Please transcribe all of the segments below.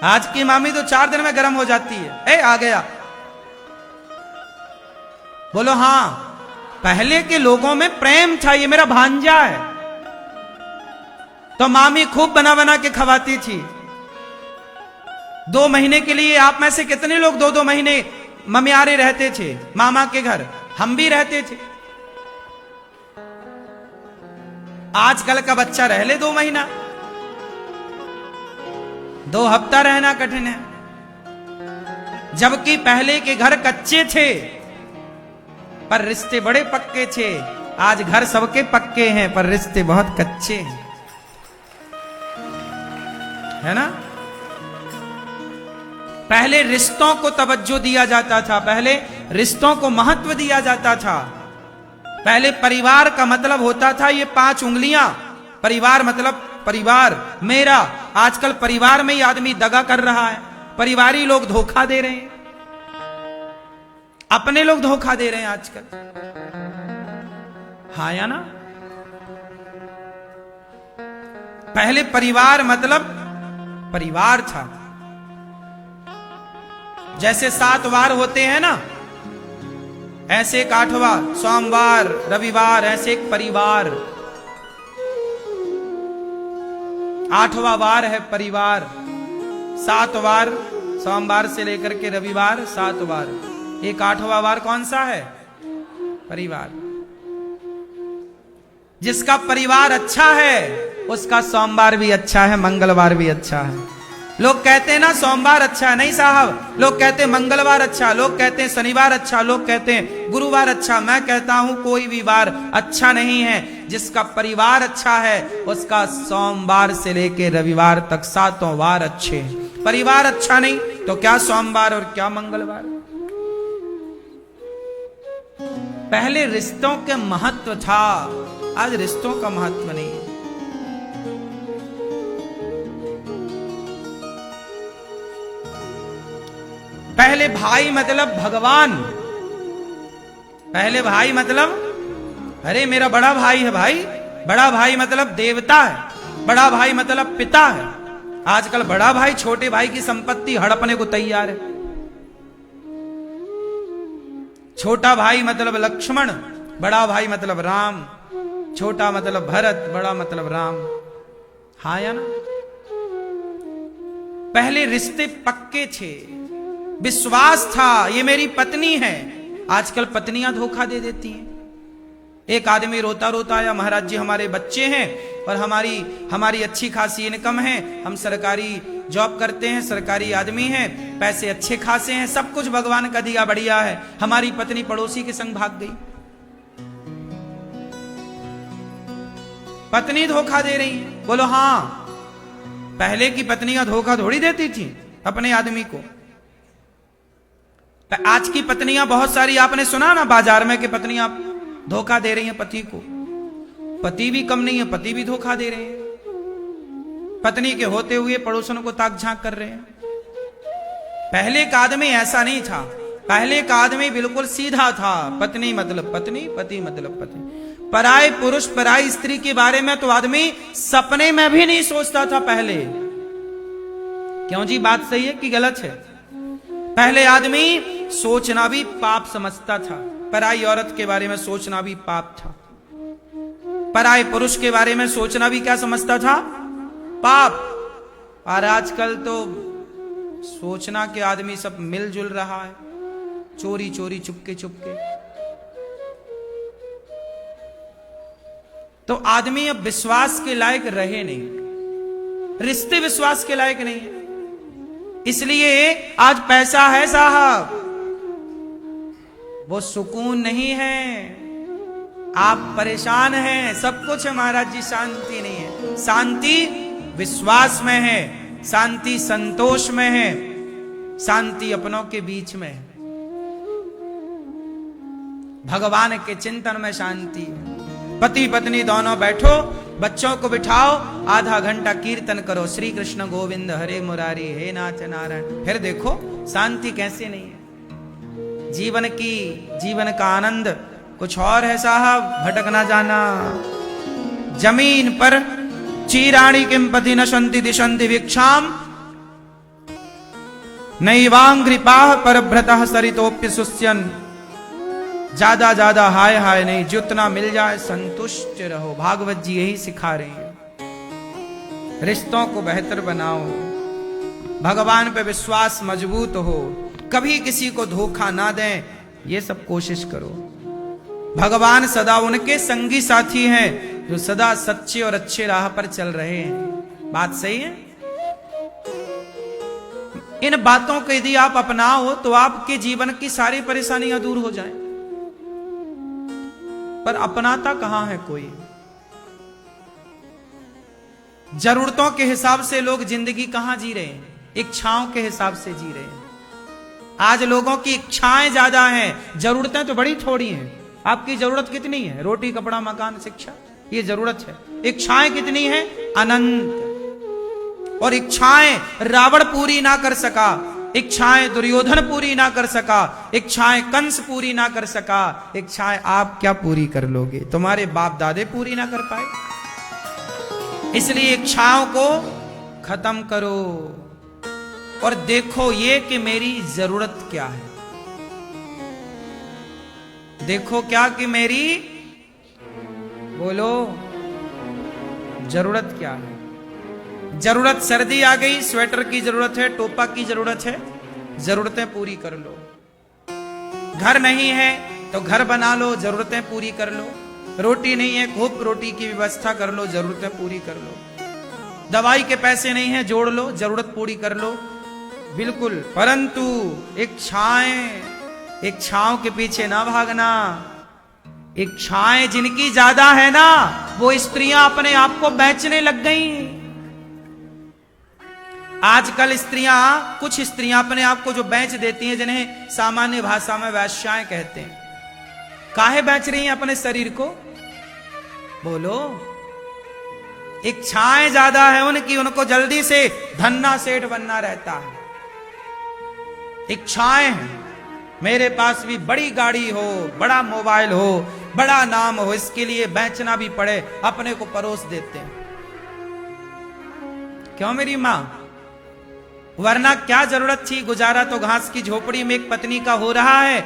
आज की मामी तो 4 दिन में गर्म हो जाती है। ए आ गया, बोलो हाँ। पहले के लोगों में प्रेम था, ये मेरा भांजा है, तो मामी खूब बना बना के खवाती थी। 2 महीने के लिए आप में से कितने लोग 2-2 महीने ममियारे रहते थे मामा के घर? हम भी रहते थे। आजकल का बच्चा रह ले 2 महीना, 2 हफ्ता रहना कठिन है। जबकि पहले के घर कच्चे थे पर रिश्ते बड़े पक्के थे। आज घर सबके पक्के हैं पर रिश्ते बहुत कच्चे हैं, है ना। पहले रिश्तों को तवज्जो दिया जाता था, पहले रिश्तों को महत्व दिया जाता था। पहले परिवार का मतलब होता था ये 5 उंगलियां। परिवार मतलब परिवार मेरा। आजकल परिवार में ही आदमी दगा कर रहा है, परिवारी लोग धोखा दे रहे हैं, अपने लोग धोखा दे रहे हैं आजकल, हाँ या ना। पहले परिवार मतलब परिवार था। जैसे 7 वार होते हैं ना, ऐसे एक 8वां सोमवार रविवार, ऐसे एक परिवार। 8वां वार है परिवार। 7 वार सोमवार से लेकर के रविवार, 7 वार। एक 8वां वार कौन सा है? परिवार। जिसका परिवार अच्छा है उसका सोमवार भी अच्छा है, मंगलवार भी अच्छा है। लोग कहते हैं ना सोमवार अच्छा है, नहीं साहब, लोग कहते हैं मंगलवार अच्छा, लोग कहते हैं शनिवार अच्छा, लोग कहते हैं गुरुवार अच्छा। मैं कहता हूं कोई भी वार अच्छा नहीं है। जिसका परिवार अच्छा है उसका सोमवार से लेके रविवार तक 7 वार अच्छे हैं। परिवार अच्छा नहीं तो क्या सोमवार और क्या मंगलवार। पहले रिश्तों के महत्व था, आज रिश्तों का महत्व नहीं है। पहले भाई मतलब भगवान, पहले भाई मतलब अरे मेरा बड़ा भाई है भाई, बड़ा भाई मतलब देवता है, बड़ा भाई मतलब पिता है। आजकल बड़ा भाई छोटे भाई की संपत्ति हड़पने को तैयार है। छोटा भाई मतलब लक्ष्मण, बड़ा भाई मतलब राम, छोटा मतलब भरत, बड़ा मतलब राम, हाँ या ना। पहले रिश्ते पक्के थे, विश्वास था, ये मेरी पत्नी है। आजकल पत्नियां धोखा दे देती हैं। एक आदमी रोता रोता आया, महाराज जी हमारे बच्चे हैं और हमारी अच्छी खासी इनकम है, हम सरकारी जॉब करते हैं, सरकारी आदमी हैं, पैसे अच्छे खासे हैं, सब कुछ भगवान का दिया बढ़िया है। हमारी पत्नी पड़ोसी के संग भाग गई। पत्नी धोखा दे रही है। बोलो हाँ। पहले की पत्नियां धोखा थोड़ी देती थी अपने आदमी को। आज की पत्नियां बहुत सारी, आपने सुना ना बाजार में कि पत्नियां धोखा दे रही हैं पति को। पति भी कम नहीं है, पति भी धोखा दे रहे हैं। पत्नी के होते हुए पड़ोसन को ताक झांक कर रहे हैं। पहले का आदमी ऐसा नहीं था। पहले का आदमी बिल्कुल सीधा था। पत्नी मतलब पत्नी, पति मतलब पति। पराये पुरुष पराई स्त्री के बारे में तो आदमी सपने में भी नहीं सोचता था पहले। क्यों जी, बात सही है कि गलत है? पहले आदमी सोचना भी पाप समझता था। पराई औरत के बारे में सोचना भी पाप था। पराये पुरुष के बारे में सोचना भी क्या समझता था? पाप। और आजकल तो सोचना के आदमी सब मिलजुल रहा है, चोरी चोरी चुपके चुपके। तो आदमी अब विश्वास के लायक रहे नहीं, रिश्ते विश्वास के लायक नहीं है। इसलिए आज पैसा है साहब, वो सुकून नहीं है। आप परेशान हैं, सब कुछ है महाराज जी, शांति नहीं है। शांति विश्वास में है, शांति संतोष में है, शांति अपनों के बीच में है, भगवान के चिंतन में शांति है। पति पत्नी दोनों बैठो, बच्चों को बिठाओ, आधा घंटा कीर्तन करो, श्री कृष्ण गोविंद हरे मुरारी, हे नाथ नारायण। फिर देखो शांति कैसे नहीं है। जीवन का आनंद कुछ और है साहब, भटक ना जाना। जमीन पर चीराणी किम पति नशंति दिशंति भिक्षाम, नैवांग्रिपाह परभ्रतः सरितोप्य सुस्यन। ज्यादा ज्यादा हाय हाय नहीं, जितना मिल जाए संतुष्ट रहो। भागवत जी यही सिखा रहे हैं। रिश्तों को बेहतर बनाओ, भगवान पे विश्वास मजबूत हो, कभी किसी को धोखा ना दें, ये सब कोशिश करो। भगवान सदा उनके संगी साथी हैं जो सदा सच्चे और अच्छे राह पर चल रहे हैं। बात सही है? इन बातों को यदि आप अपनाओ तो आपके जीवन की सारी परेशानियां दूर हो जाएं। पर अपनाता कहां है कोई? जरूरतों के हिसाब से लोग जिंदगी कहां जी रहे हैं? इच्छाओं के हिसाब से जी रहे हैं। आज लोगों की इच्छाएं ज्यादा हैं, जरूरतें तो बड़ी थोड़ी हैं। आपकी जरूरत कितनी है? रोटी, कपड़ा, मकान, शिक्षा, ये जरूरत है। इच्छाएं कितनी हैं? अनंत। और इच्छाएं रावण पूरी ना कर सका, इच्छाएं दुर्योधन पूरी ना कर सका, इच्छाएं कंस पूरी ना कर सका, इच्छाएं आप क्या पूरी कर लोगे? तुम्हारे बाप दादे पूरी ना कर पाए। इसलिए इच्छाओं को खत्म करो और देखो ये कि मेरी जरूरत क्या है। देखो क्या कि मेरी, बोलो, जरूरत क्या है। जरूरत सर्दी आ गई, स्वेटर की जरूरत है, टोपा की जरूरत है, जरूरतें पूरी कर लो। घर नहीं है तो घर बना लो, जरूरतें पूरी कर लो। रोटी नहीं है, खूब रोटी की व्यवस्था कर लो, जरूरतें पूरी कर लो। दवाई के पैसे नहीं है, जोड़ लो, जरूरत पूरी कर लो। बिल्कुल, परंतु इच्छाओं के पीछे ना भागना। इच्छाएं जिनकी ज्यादा है ना, वो स्त्रियां अपने आप को बेचने लग गई। आजकल कुछ स्त्रियां अपने आप को जो बेच देती हैं, जिन्हें सामान्य भाषा में वेश्याएं कहते हैं। काहे बेच रही हैं अपने शरीर को? बोलो। इच्छाएं ज्यादा है उनकी, उनको जल्दी से धन्ना सेठ बनना रहता है। इच्छाएं हैं, मेरे पास भी बड़ी गाड़ी हो, बड़ा मोबाइल हो, बड़ा नाम हो, इसके लिए बेचना भी पड़े, अपने को परोस देते हैं। क्यों मेरी मां? वरना क्या जरूरत थी? गुजारा तो घास की झोपड़ी में एक पत्नी का हो रहा है।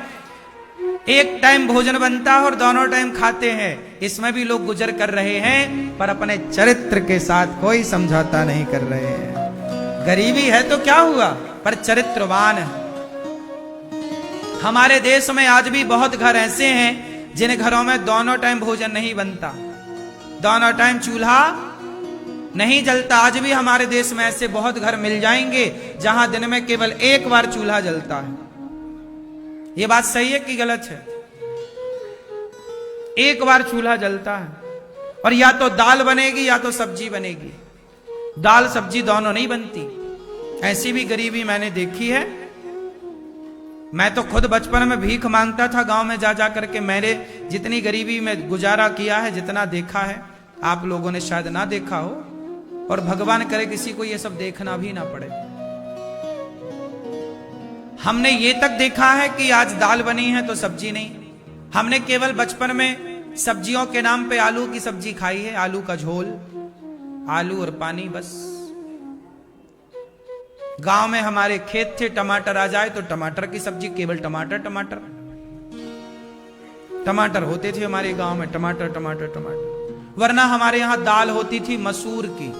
एक टाइम भोजन बनता है और दोनों टाइम खाते हैं। इसमें भी लोग गुजर कर रहे हैं, पर अपने चरित्र के साथ कोई समझौता नहीं कर रहे हैं। गरीबी है तो क्या हुआ, पर चरित्रवान है। हमारे देश में आज भी बहुत घर ऐसे हैं जिन घरों में दोनों टाइम भोजन नहीं बनता, दोनों टाइम चूल्हा नहीं जलता। आज भी हमारे देश में ऐसे बहुत घर मिल जाएंगे जहां दिन में केवल एक बार चूल्हा जलता है। यह बात सही है कि गलत है? एक बार चूल्हा जलता है और या तो दाल बनेगी या तो सब्जी बनेगी। दाल सब्जी दोनों नहीं बनती। ऐसी भी गरीबी मैंने देखी है। मैं तो खुद बचपन में भीख मांगता था गांव में जा जा करके। मैंने जितनी गरीबी में गुजारा किया है, जितना देखा है, आप लोगों ने शायद ना देखा हो, और भगवान करे किसी को ये सब देखना भी ना पड़े। हमने ये तक देखा है कि आज दाल बनी है तो सब्जी नहीं। हमने केवल बचपन में सब्जियों के नाम पे आलू की सब्जी खाई है, आलू का झोल, आलू और पानी, बस। गांव में हमारे खेत थे, टमाटर आ जाए तो टमाटर की सब्जी, केवल टमाटर टमाटर टमाटर होते थे हमारे गांव में, टमाटर टमाटर टमाटर। वरना हमारे यहां दाल होती थी मसूर की।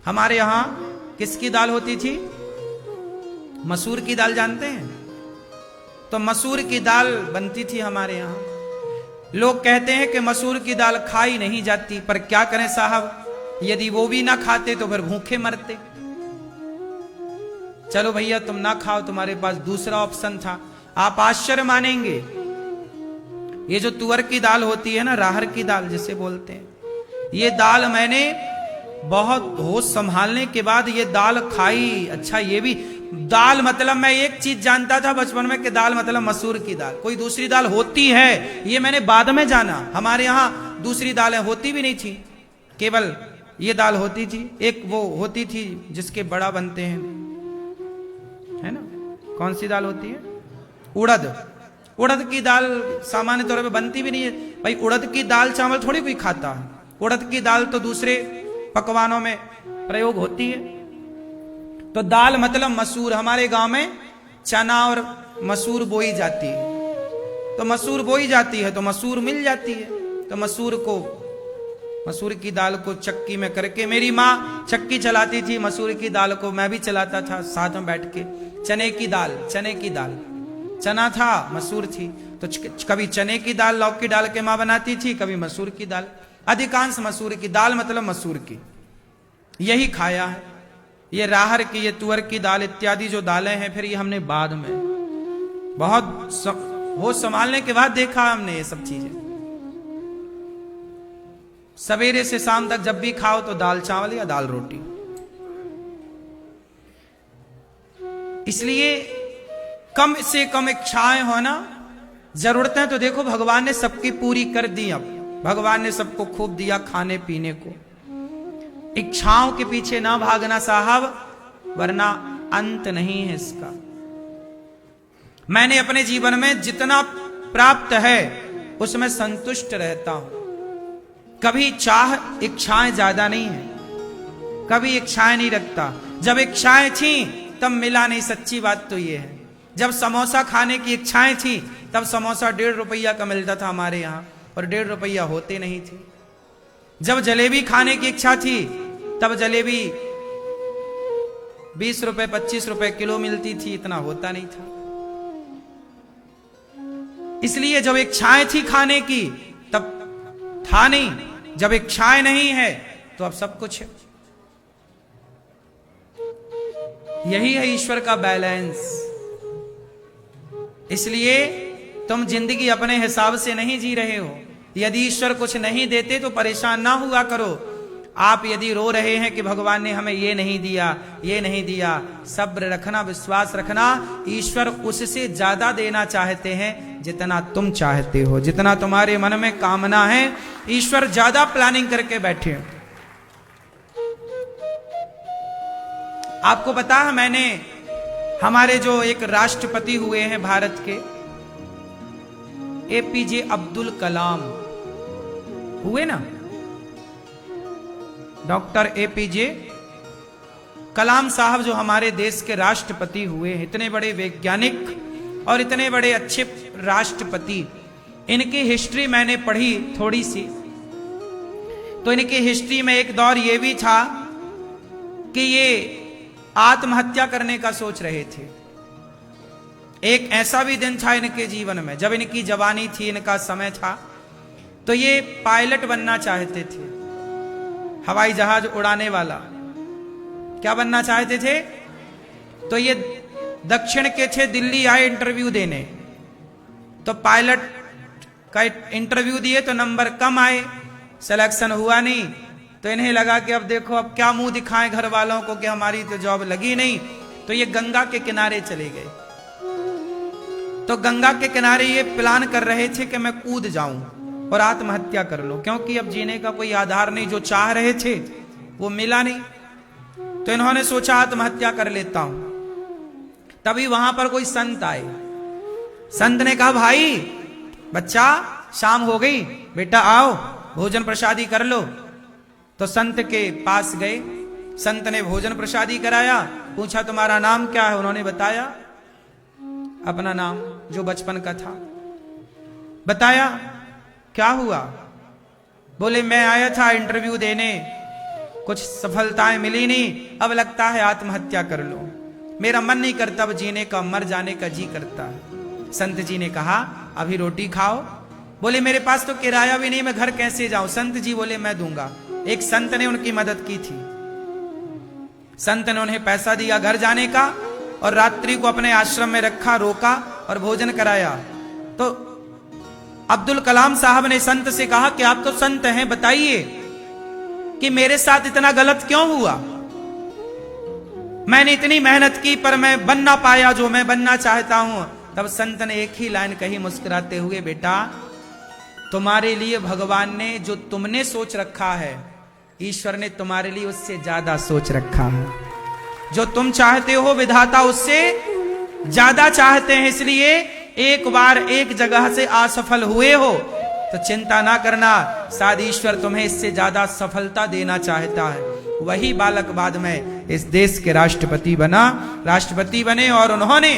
हमारे यहां किसकी दाल होती थी? मसूर की दाल, जानते हैं? तो मसूर की दाल बनती थी हमारे यहां। लोग कहते हैं कि मसूर की दाल खाई नहीं जाती, पर क्या करें साहब, यदि वो भी ना खाते तो फिर भूखे मरते। चलो भैया तुम ना खाओ, तुम्हारे पास दूसरा ऑप्शन था। आप आश्चर्य मानेंगे, ये जो तुअर की दाल होती है ना, राहर की दाल जिसे बोलते हैं, ये दाल मैंने बहुत होश संभालने के बाद ये दाल खाई। अच्छा, ये भी दाल मतलब मैं एक चीज जानता था बचपन में कि दाल मतलब मसूर की दाल, कोई दूसरी दाल होती है ये मैंने बाद में जाना। हमारे यहां दूसरी दालें होती भी नहीं थी, केवल ये दाल होती थी। एक वो होती थी जिसके बड़ा बनते हैं, है ना, कौन सी दाल होती है? उड़द। उड़द की दाल सामान्य तौर पे बनती भी नहीं है भाई। उड़द की दाल चावल थोड़ी कोई खाता है। उड़द की दाल तो दूसरे पकवानों में प्रयोग होती है। तो दाल मतलब मसूर। हमारे गांव में चना और मसूर बोई जाती है, तो मसूर बोई जाती है तो मसूर मिल जाती है। तो मसूर की दाल को चक्की में करके, मेरी माँ चक्की चलाती थी, मसूर की दाल को मैं भी चलाता था साथ में बैठ के। चने की दाल, चना था, मसूर थी, तो कभी चने की दाल लौकी डाल के माँ बनाती थी, कभी मसूर की दाल। अधिकांश मसूर की दाल, मतलब मसूर की, यही खाया है। ये राहर की, ये तुअर की दाल इत्यादि जो दालें हैं, फिर ये हमने बाद में बहुत होश संभालने के बाद देखा हमने ये सब चीजें। सवेरे से शाम तक जब भी खाओ तो दाल चावल या दाल रोटी। इसलिए कम से कम इच्छाएं होना, जरूरतें तो देखो भगवान ने सबकी पूरी कर दी। अब भगवान ने सबको खूब दिया खाने पीने को। इच्छाओं के पीछे ना भागना साहब, वरना अंत नहीं है इसका। मैंने अपने जीवन में जितना प्राप्त है उसमें संतुष्ट रहता हूं। कभी इच्छाएं ज्यादा नहीं है, कभी इच्छाएं नहीं रखता। जब इच्छाएं थी तब मिला नहीं, सच्ची बात तो ये है। जब समोसा खाने की इच्छाएं थी तब समोसा 1.5 रुपया का मिलता था हमारे यहाँ, और 1.5 रुपया होते नहीं थे। जब जलेबी खाने की इच्छा थी तब जलेबी 20 रुपए 25 रुपए किलो मिलती थी, इतना होता नहीं था। इसलिए जब इच्छाएं थी खाने की तब था नहीं, जब इच्छाएं नहीं है तो अब सब कुछ है। यही है ईश्वर का बैलेंस। इसलिए तुम जिंदगी अपने हिसाब से नहीं जी रहे हो। यदि ईश्वर कुछ नहीं देते तो परेशान ना हुआ करो। आप यदि रो रहे हैं कि भगवान ने हमें ये नहीं दिया, ये नहीं दिया, सब्र रखना, विश्वास रखना। ईश्वर उससे ज्यादा देना चाहते हैं जितना तुम चाहते हो, जितना तुम्हारे मन में कामना है। ईश्वर ज्यादा प्लानिंग करके बैठे। आपको पता है, मैंने हमारे जो एक राष्ट्रपति हुए हैं भारत के, एपीजे अब्दुल कलाम हुए ना, डॉक्टर एपीजे कलाम साहब जो हमारे देश के राष्ट्रपति हुए हैं, इतने बड़े वैज्ञानिक और इतने बड़े अच्छे राष्ट्रपति। इनकी हिस्ट्री मैंने पढ़ी थोड़ी सी, तो इनकी हिस्ट्री में एक दौर ये भी था कि ये आत्महत्या करने का सोच रहे थे। एक ऐसा भी दिन था इनके जीवन में, जब इनकी जवानी थी, इनका समय था, तो ये पायलट बनना चाहते थे, हवाई जहाज उड़ाने वाला। क्या बनना चाहते थे? तो ये दक्षिण के थे, दिल्ली आए इंटरव्यू देने। तो पायलट का इंटरव्यू दिए तो नंबर कम आए, सिलेक्शन हुआ नहीं। तो इन्हें लगा कि अब देखो, अब क्या मुंह दिखाएं घर वालों को कि हमारी तो जॉब लगी नहीं। तो ये गंगा के किनारे चले गए। तो गंगा के किनारे ये प्लान कर रहे थे कि मैं कूद जाऊं और आत्महत्या कर लूं, क्योंकि अब जीने का कोई आधार नहीं। जो चाह रहे थे वो मिला नहीं, तो इन्होंने सोचा आत्महत्या कर लेता हूं। तभी वहां पर कोई संत आए। संत ने कहा, भाई बच्चा, शाम हो गई, बेटा आओ भोजन प्रसादी कर लो। तो संत के पास गए, संत ने भोजन प्रसादी कराया। पूछा तुम्हारा नाम क्या है? उन्होंने बताया अपना नाम जो बचपन का था। बताया क्या हुआ? बोले मैं आया था इंटरव्यू देने, कुछ सफलताएं मिली नहीं, अब लगता है आत्महत्या कर लो। मेरा मन नहीं करता अब जीने का, मर जाने का जी करता है। संत जी ने कहा अभी रोटी खाओ। बोले मेरे पास तो किराया भी नहीं, मैं घर कैसे जाऊं? संत जी बोले मैं दूंगा। एक संत ने उनकी मदद की थी। संत ने उन्हें पैसा दिया घर जाने का, और रात्रि को अपने आश्रम में रखा, रोका और भोजन कराया। तो अब्दुल कलाम साहब ने संत से कहा कि आप तो संत हैं, बताइए कि मेरे साथ इतना गलत क्यों हुआ? मैंने इतनी मेहनत की पर मैं बन ना पाया जो मैं बनना चाहता हूं। तब संत ने एक ही लाइन कही मुस्कुराते हुए, बेटा तुम्हारे लिए भगवान ने जो तुमने सोच रखा है, ईश्वर ने तुम्हारे लिए उससे ज्यादा सोच रखा है। जो तुम चाहते हो विधाता उससे ज्यादा चाहते हैं। इसलिए एक बार एक जगह से असफल हुए हो तो चिंता ना करना, शायद ईश्वर तुम्हें इससे ज्यादा सफलता देना चाहता है। वही बालक बाद में इस देश के राष्ट्रपति बने, और उन्होंने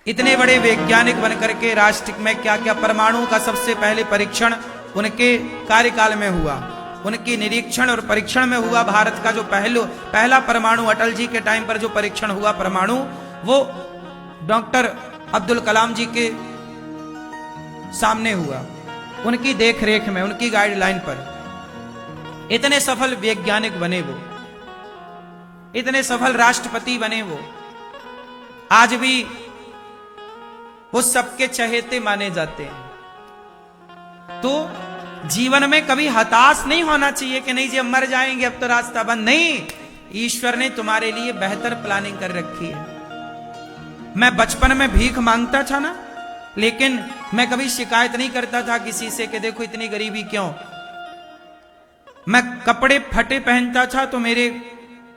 इतने बड़े वैज्ञानिक बनकर के राष्ट्र में क्या क्या परमाणु का सबसे पहले परीक्षण उनके कार्यकाल में हुआ, उनके निरीक्षण और परीक्षण में हुआ। भारत का जो पहला परमाणु अटल जी के टाइम पर जो परीक्षण हुआ परमाणु, वो डॉक्टर अब्दुल कलाम जी के सामने हुआ, उनकी देख रेख में, उनकी गाइडलाइन पर। इतने सफल वैज्ञानिक बने वो, इतने सफल राष्ट्रपति बने वो, आज भी वो सबके चहेते माने जाते हैं। तो जीवन में कभी हताश नहीं होना चाहिए कि नहीं जी अब मर जाएंगे, अब तो रास्ता बंद। नहीं, ईश्वर ने तुम्हारे लिए बेहतर प्लानिंग कर रखी है। मैं बचपन में भीख मांगता था ना, लेकिन मैं कभी शिकायत नहीं करता था किसी से कि देखो इतनी गरीबी क्यों। मैं कपड़े फटे पहनता था तो मेरे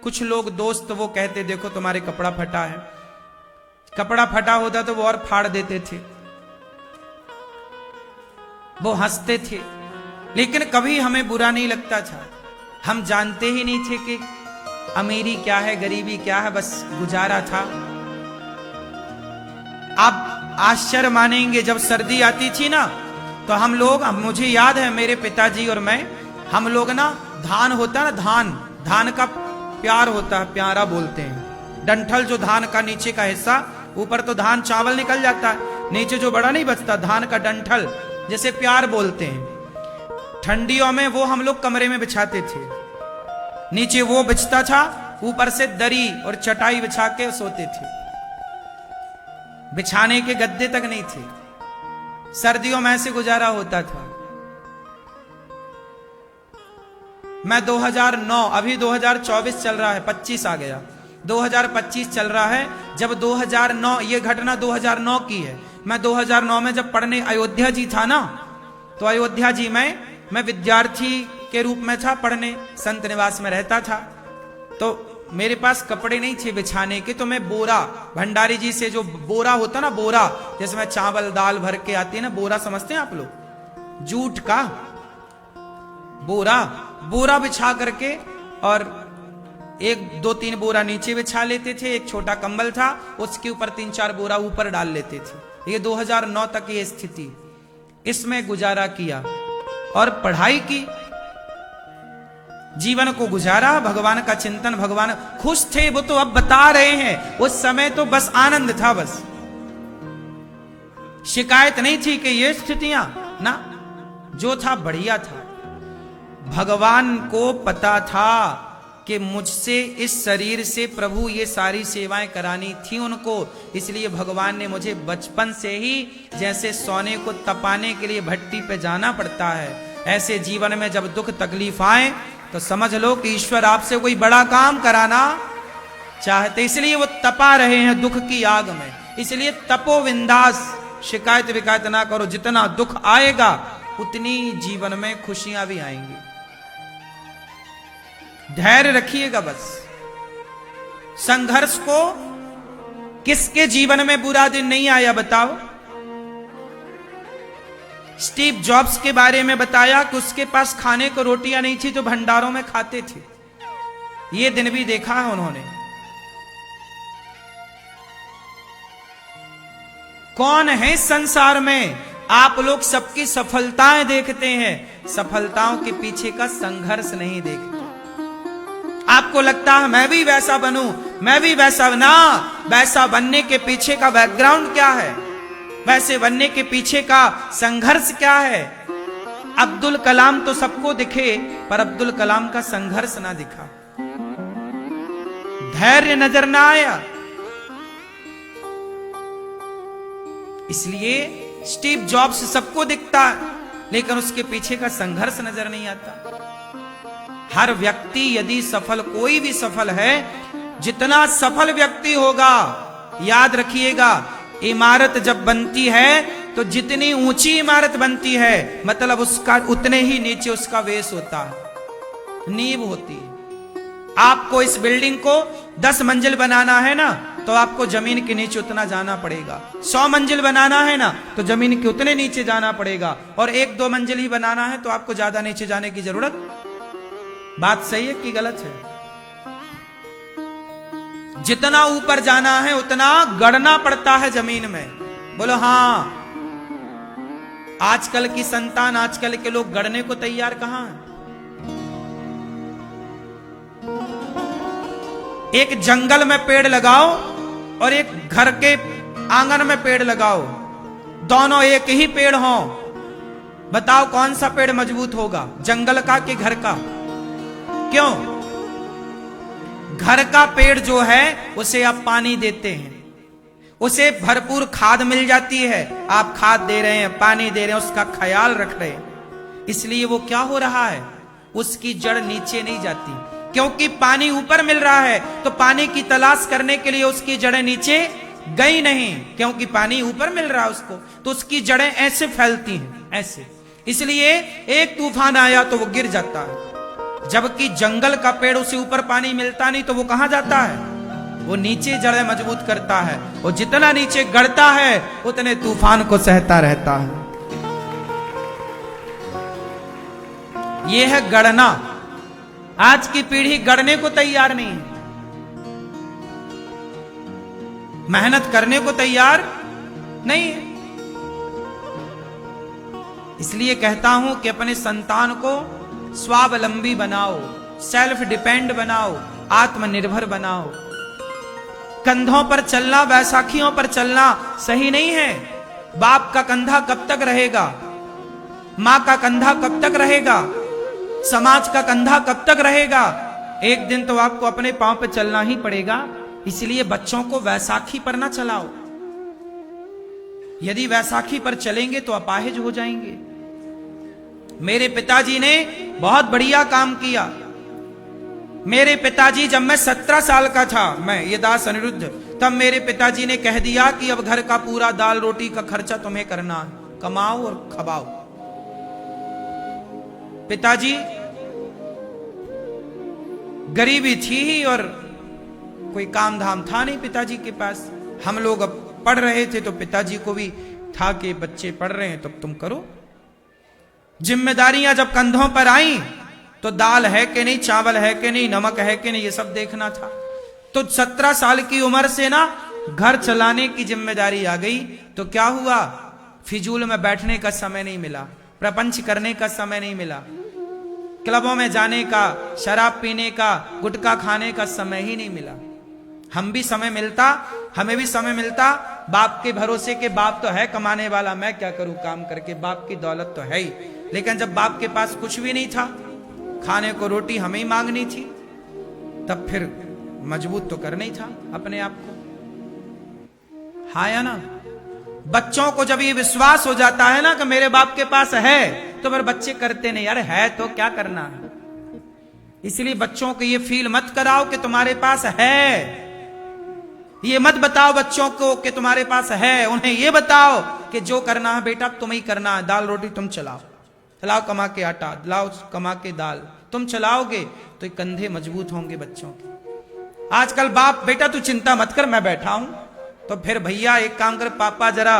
कुछ लोग दोस्त वो कहते देखो तुम्हारे कपड़ा फटा है। कपड़ा फटा होता तो वो और फाड़ देते थे, वो हंसते थे, लेकिन कभी हमें बुरा नहीं लगता था। हम जानते ही नहीं थे कि अमीरी क्या है, गरीबी क्या है, बस गुजारा था। आप आश्चर्य मानेंगे, जब सर्दी आती थी ना तो हम लोग, मुझे याद है मेरे पिताजी और मैं, हम लोग ना धान होता ना, धान का प्यार होता है, प्यारा बोलते हैं, डंठल जो धान का नीचे का हिस्सा, ऊपर तो धान चावल निकल जाता है, नीचे जो बड़ा नहीं बचता धान का डंठल, जैसे प्यार बोलते हैं। ठंडियों में वो हम लोग कमरे में बिछाते थे, नीचे वो बिछता था, ऊपर से दरी और चटाई बिछा के सोते थे, बिछाने के गद्दे तक नहीं थे। सर्दियों में ऐसे गुजारा होता था। मैं 2009, अभी 2024 चल रहा है, 25 आ गया, 2025 चल रहा है। जब 2009, ये घटना 2009 की है, मैं 2009 में जब पढ़ने अयोध्या जी था ना, तो अयोध्या जी में मैं विद्यार्थी के रूप में था, पढ़ने संत निवास में रहता था। तो मेरे पास कपड़े नहीं थे बिछाने के, तो मैं बोरा, भंडारी जी से जो बोरा होता ना, बोरा जैसे मैं चावल दाल भर के आती है ना, बोरा समझते हैं आप लोग, जूट का बोरा बिछा करके, और 1-2-3 बोरा नीचे बिछा लेते थे, एक छोटा कंबल था, उसके ऊपर 3-4 बोरा ऊपर डाल लेते थे। ये 2009 तक ये स्थिति, इसमें गुजारा किया और पढ़ाई की, जीवन को गुजारा, भगवान का चिंतन, भगवान खुश थे वो तो अब बता रहे हैं, उस समय तो बस आनंद था, बस शिकायत नहीं थी कि ये स्थितियां ना, जो था बढ़िया था। भगवान को पता था कि मुझसे, इस शरीर से प्रभु ये सारी सेवाएं करानी थी उनको, इसलिए भगवान ने मुझे बचपन से ही, जैसे सोने को तपाने के लिए भट्टी पे जाना पड़ता है, ऐसे जीवन में जब दुख तकलीफ आए तो समझ लो कि ईश्वर आपसे कोई बड़ा काम कराना चाहते, इसलिए वो तपा रहे हैं दुख की आग में। इसलिए तपो विंदास, शिकायत विकायत ना करो, जितना दुख आएगा उतनी जीवन में खुशियां भी आएंगी। धैर्य रखिएगा बस। संघर्ष को, किसके जीवन में बुरा दिन नहीं आया बताओ? स्टीव जॉब्स के बारे में बताया कि उसके पास खाने को रोटियां नहीं थी तो भंडारों में खाते थे, ये दिन भी देखा है उन्होंने। कौन है संसार में, आप लोग सबकी सफलताएं देखते हैं, सफलताओं के पीछे का संघर्ष नहीं देखते। आपको लगता है मैं भी वैसा बनूं, मैं भी वैसा बना, वैसा बनने के पीछे का बैकग्राउंड क्या है, वैसे बनने के पीछे का संघर्ष क्या है। अब्दुल कलाम तो सबको दिखे, पर अब्दुल कलाम का संघर्ष ना दिखा, धैर्य नजर ना आया। इसलिए स्टीव जॉब्स सबको दिखता है, लेकिन उसके पीछे का संघर्ष नजर नहीं आता। हर व्यक्ति यदि सफल, कोई भी सफल है, जितना सफल व्यक्ति होगा, याद रखिएगा, इमारत जब बनती है तो जितनी ऊंची इमारत बनती है, मतलब उसका उतने ही नीचे उसका वेस होता है, नींव होती है। आपको इस बिल्डिंग को 10 मंजिल बनाना है ना, तो आपको जमीन के नीचे उतना जाना पड़ेगा। 100 मंजिल बनाना है ना, तो जमीन के उतने नीचे जाना पड़ेगा। और 1-2 मंजिल ही बनाना है तो आपको ज्यादा नीचे जाने की जरूरत। बात सही है कि गलत है? जितना ऊपर जाना है उतना गड़ना पड़ता है जमीन में। बोलो हाँ। आजकल की संतान, आजकल के लोग गड़ने को तैयार कहां हैं? एक जंगल में पेड़ लगाओ और एक घर के आंगन में पेड़ लगाओ, दोनों एक ही पेड़ हो, बताओ कौन सा पेड़ मजबूत होगा, जंगल का कि घर का? क्यों? घर का पेड़ जो है उसे आप पानी देते हैं, उसे भरपूर खाद मिल जाती है, आप खाद दे रहे हैं, पानी दे रहे हैं, उसका ख्याल रख रहे हैं, इसलिए वो क्या हो रहा है, उसकी जड़ नीचे नहीं जाती, क्योंकि पानी ऊपर मिल रहा है। तो पानी की तलाश करने के लिए उसकी जड़ें नीचे गई नहीं, क्योंकि पानी ऊपर मिल रहा है उसको, तो उसकी जड़ें ऐसे फैलती हैं, ऐसे। इसलिए एक तूफान आया तो वो गिर जाता है, जबकि जंगल का पेड़ उसे ऊपर पानी मिलता नहीं तो वो कहां जाता है, वो नीचे जड़ें मजबूत करता है, वो जितना नीचे गड़ता है उतने तूफान को सहता रहता है। ये है गड़ना। आज की पीढ़ी गड़ने को तैयार नहीं है, मेहनत करने को तैयार नहीं है। इसलिए कहता हूं कि अपने संतान को स्वावलंबी बनाओ, सेल्फ डिपेंड बनाओ, आत्मनिर्भर बनाओ। कंधों पर चलना, बैसाखियों पर चलना सही नहीं है। बाप का कंधा कब तक रहेगा, मां का कंधा कब तक रहेगा, समाज का कंधा कब तक रहेगा? एक दिन तो आपको अपने पांव पे चलना ही पड़ेगा। इसलिए बच्चों को वैसाखी पर ना चलाओ। यदि वैसाखी पर चलेंगे तो अपाहिज हो जाएंगे। मेरे पिताजी ने बहुत बढ़िया काम किया। मेरे पिताजी, जब मैं 17 साल का था, मैं ये दास अनिरुद्ध, तब मेरे पिताजी ने कह दिया कि अब घर का पूरा दाल रोटी का खर्चा तुम्हें करना है, कमाओ और खबाओ। पिताजी, गरीबी थी ही और कोई काम धाम था नहीं पिताजी के पास। हम लोग अब पढ़ रहे थे तो पिताजी को भी था कि बच्चे पढ़ रहे हैं तो तुम करो। जिम्मेदारियां जब कंधों पर आई तो दाल है कि नहीं, चावल है कि नहीं, नमक है कि नहीं, ये सब देखना था। तो 17 साल की उम्र से ना घर चलाने की जिम्मेदारी आ गई। तो क्या हुआ, फिजूल में बैठने का समय नहीं मिला, प्रपंच करने का समय नहीं मिला, क्लबों में जाने का, शराब पीने का, गुटखा खाने का समय ही नहीं मिला। हम भी समय मिलता, हमें भी समय मिलता, बाप के भरोसे के, बाप तो है कमाने वाला, मैं क्या करूं काम करके, बाप की दौलत तो है ही। लेकिन जब बाप के पास कुछ भी नहीं था, खाने को रोटी हमें ही मांगनी थी, तब फिर मजबूत तो करना ही था अपने आप को। हाँ या ना? बच्चों को जब ये विश्वास हो जाता है ना कि मेरे बाप के पास है, तो फिर बच्चे करते नहीं, यार है तो क्या करना है। इसलिए बच्चों को ये फील मत कराओ कि तुम्हारे पास है, ये मत बताओ बच्चों को कि तुम्हारे पास है, उन्हें ये बताओ कि जो करना है बेटा तुम्हें ही करना है, दाल रोटी तुम चलाओ, चलाओ कमा के आटा, लाओ कमा के दाल, तुम चलाओगे तो ये कंधे मजबूत होंगे बच्चों के। आजकल बाप, बेटा तू चिंता मत कर मैं बैठा हूं, तो फिर भैया एक काम कर, पापा जरा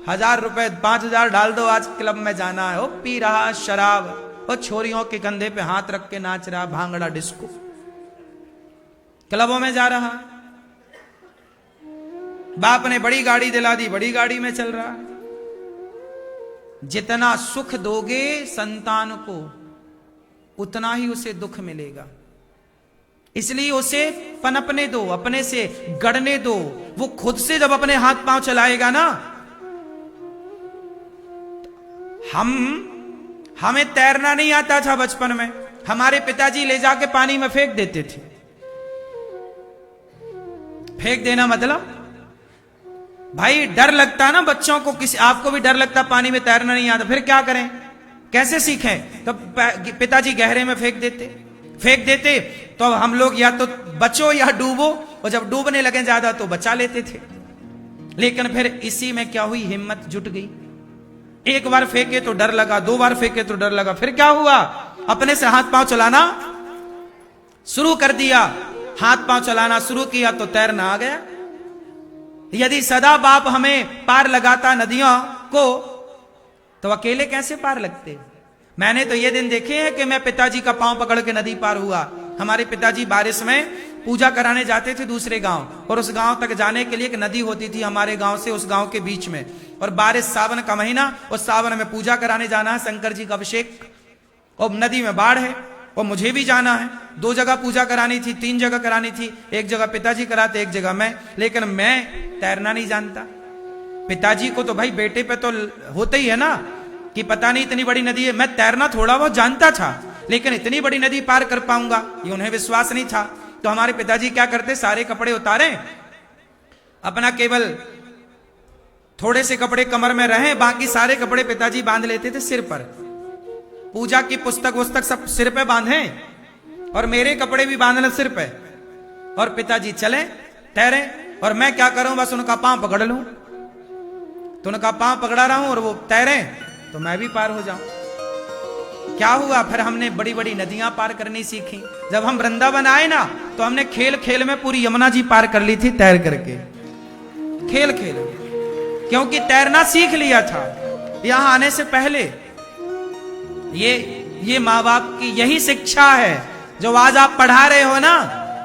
1000 रुपए 5000 डाल दो, आज क्लब में जाना है। वो पी रहा शराब, वो छोरियों के कंधे पे हाथ रख के नाच रहा भांगड़ा डिस्को, क्लबों में जा रहा। बाप ने बड़ी गाड़ी दिला दी, बड़ी गाड़ी में चल रहा है। जितना सुख दोगे संतान को उतना ही उसे दुख मिलेगा। इसलिए उसे पनपने दो, अपने से गड़ने दो। वो खुद से जब अपने हाथ पांव चलाएगा ना, हमें तैरना नहीं आता था बचपन में, हमारे पिताजी ले जाके पानी में फेंक देते थे। फेंक देना मतलब भाई डर लगता है ना बच्चों को, किसी आपको भी डर लगता, पानी में तैरना नहीं आता, फिर क्या करें, कैसे सीखें? तो पिताजी गहरे में फेंक देते तो हम लोग या तो बचो या डूबो, और जब डूबने लगे ज्यादा तो बचा लेते थे। लेकिन फिर इसी में क्या हुई, हिम्मत जुट गई। एक बार फेंके तो डर लगा, 2 बार फेंके तो डर लगा, फिर क्या हुआ, अपने से हाथ पांव चलाना शुरू कर दिया। हाथ पांव चलाना शुरू किया तो तैरना आ गया। यदि सदा बाप हमें पार लगाता नदियों को, तो अकेले कैसे पार लगते। मैंने तो ये दिन देखे हैं कि मैं पिताजी का पांव पकड़ के नदी पार हुआ। हमारे पिताजी बारिश में पूजा कराने जाते थे दूसरे गांव, और उस गांव तक जाने के लिए एक नदी होती थी हमारे गांव से उस गांव के बीच में, और बारिश सावन का महीना, उस सावन में पूजा कराने जाना है, शंकर जी का अभिषेक, और नदी में बाढ़ है और मुझे भी जाना है। 2 जगह पूजा करानी थी, 3 जगह करानी थी, एक जगह पिताजी कराते, एक जगह मैं, लेकिन मैं तैरना नहीं जानता। पिताजी को तो भाई बेटे पे तो होता ही है ना कि पता नहीं इतनी बड़ी नदी है, मैं तैरना थोड़ा बहुत जानता था, लेकिन इतनी बड़ी नदी पार कर पाऊंगा ये उन्हें विश्वास नहीं था। तो हमारे पिताजी क्या करते, सारे कपड़े उतारे, अपना केवल थोड़े से कपड़े कमर में रहे, बाकी सारे कपड़े पिताजी बांध लेते थे सिर पर, पूजा की पुस्तक वस्तक सब सिर पे बांधे और मेरे कपड़े भी बांध ले सिर पे, और पिताजी चले तैरे, और मैं क्या करूं, बस उनका पांव पकड़ लूं, तो उनका पांव पकड़ा रहा हूं और वो तैरे तो मैं भी पार हो जाऊं। क्या हुआ, फिर हमने बड़ी बड़ी नदियां पार करनी सीखी। जब हम वृंदावन आए ना, तो हमने खेल खेल में पूरी यमुना जी पार कर ली थी तैर करके, खेल खेल में, क्योंकि तैरना सीख लिया था यहां आने से पहले। ये माँ बाप की यही शिक्षा है, जो आज आप पढ़ा रहे हो ना,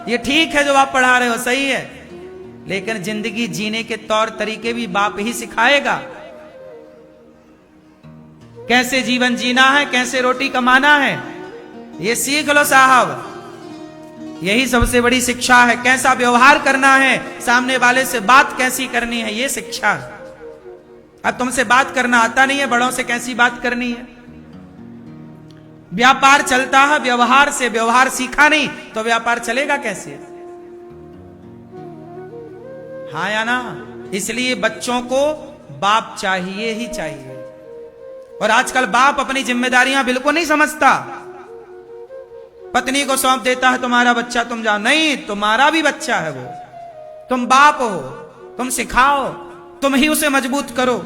ये ठीक है जो आप पढ़ा रहे हो, सही है, लेकिन जिंदगी जीने के तौर तरीके भी बाप ही सिखाएगा। कैसे जीवन जीना है, कैसे रोटी कमाना है, ये सीख लो साहब, यही सबसे बड़ी शिक्षा है। कैसा व्यवहार करना है, सामने वाले से बात कैसी करनी है, ये शिक्षा है। अब तुमसे बात करना आता नहीं है, बड़ों से कैसी बात करनी है। व्यापार चलता है व्यवहार से, व्यवहार सीखा नहीं तो व्यापार चलेगा कैसे, हाँ या ना। इसलिए बच्चों को बाप चाहिए ही चाहिए, और आजकल बाप अपनी जिम्मेदारियां बिल्कुल नहीं समझता। पत्नी को सौंप देता है, तुम्हारा बच्चा तुम जाओ, नहीं, तुम्हारा भी बच्चा है वो, तुम बाप हो, तुम सिखाओ, तुम ही उसे मजबूत करो।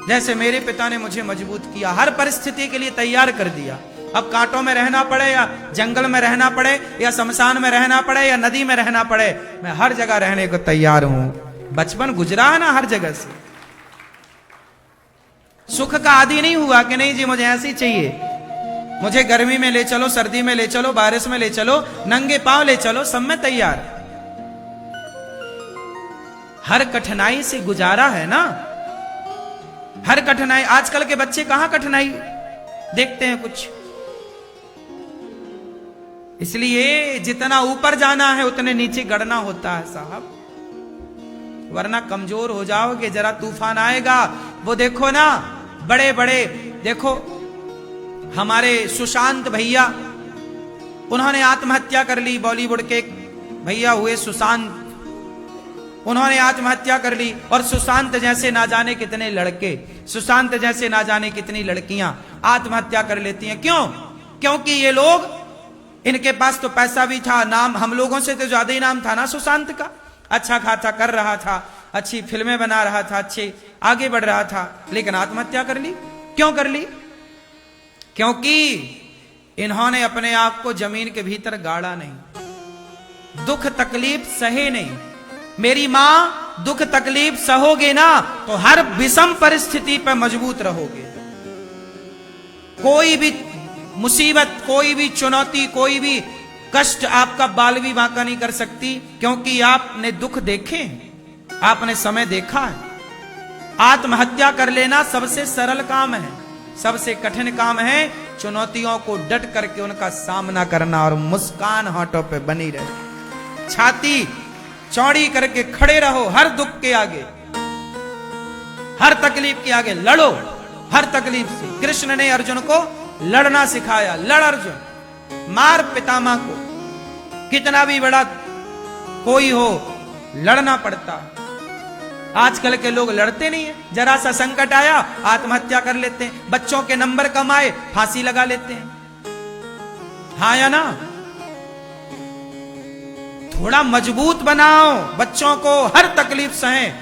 जैसे मेरे पिता ने मुझे मजबूत किया, हर परिस्थिति के लिए तैयार कर दिया। अब कांटों में रहना पड़े या जंगल में रहना पड़े या शमशान में रहना पड़े या नदी में रहना पड़े, मैं हर जगह रहने को तैयार हूं। बचपन गुजरा है ना हर जगह से, सुख का आदि नहीं हुआ कि नहीं जी मुझे ऐसी चाहिए, मुझे गर्मी में ले चलो, सर्दी में ले चलो, बारिश में ले चलो, नंगे पांव ले चलो, सब में तैयार। हर कठिनाई से गुजारा है ना, हर कठिनाई। आजकल के बच्चे कहां कठिनाई देखते हैं कुछ। इसलिए जितना ऊपर जाना है उतने नीचे गड़ना होता है साहब, वरना कमजोर हो जाओगे। जरा तूफान आएगा, वो देखो ना, बड़े बड़े देखो हमारे सुशांत भैया, उन्होंने आत्महत्या कर ली। बॉलीवुड के भैया हुए सुशांत, उन्होंने आत्महत्या कर ली। और सुशांत जैसे ना जाने कितने लड़के, सुशांत जैसे ना जाने कितनी लड़कियां आत्महत्या कर लेती हैं। क्यों? क्योंकि ये लोग, इनके पास तो पैसा भी था, नाम हम लोगों से तो ज्यादा ही नाम था ना सुशांत का, अच्छा खासा कर रहा था, अच्छी फिल्में बना रहा था, अच्छे आगे बढ़ रहा था, लेकिन आत्महत्या कर ली। क्यों कर ली? क्योंकि इन्होंने अपने आप को जमीन के भीतर गाड़ा नहीं, दुख तकलीफ सहे नहीं। मेरी मां, दुख तकलीफ सहोगे ना तो हर विषम परिस्थिति पर मजबूत रहोगे। कोई भी मुसीबत, कोई भी चुनौती, कोई भी कष्ट आपका बाल भी बांका नहीं कर सकती, क्योंकि आपने दुख देखे, आपने समय देखा है। आत्महत्या कर लेना सबसे सरल काम है, सबसे कठिन काम है चुनौतियों को डट करके उनका सामना करना और मुस्कान होठों पे बनी रहे। छाती चौड़ी करके खड़े रहो, हर दुख के आगे, हर तकलीफ के आगे लड़ो, हर तकलीफ से। कृष्ण ने अर्जुन को लड़ना सिखाया, लड़ अर्जुन, मार पितामह को, कितना भी बड़ा कोई हो लड़ना पड़ता। आजकल के लोग लड़ते नहीं है, जरा सा संकट आया आत्महत्या कर लेते हैं, बच्चों के नंबर कम आए फांसी लगा लेते हैं, हाँ या ना। थोड़ा मजबूत बनाओ बच्चों को, हर तकलीफ सहें,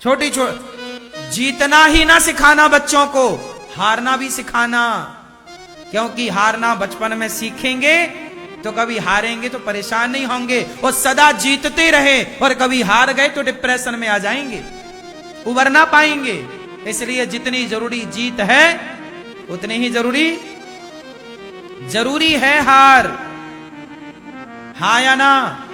छोटी छोटी। जीतना ही ना सिखाना बच्चों को, हारना भी सिखाना, क्योंकि हारना बचपन में सीखेंगे तो कभी हारेंगे तो परेशान नहीं होंगे, और सदा जीतते रहे और कभी हार गए तो डिप्रेशन में आ जाएंगे, उबर ना पाएंगे। इसलिए जितनी जरूरी जीत है उतनी ही जरूरी है हार। हाँ या ना?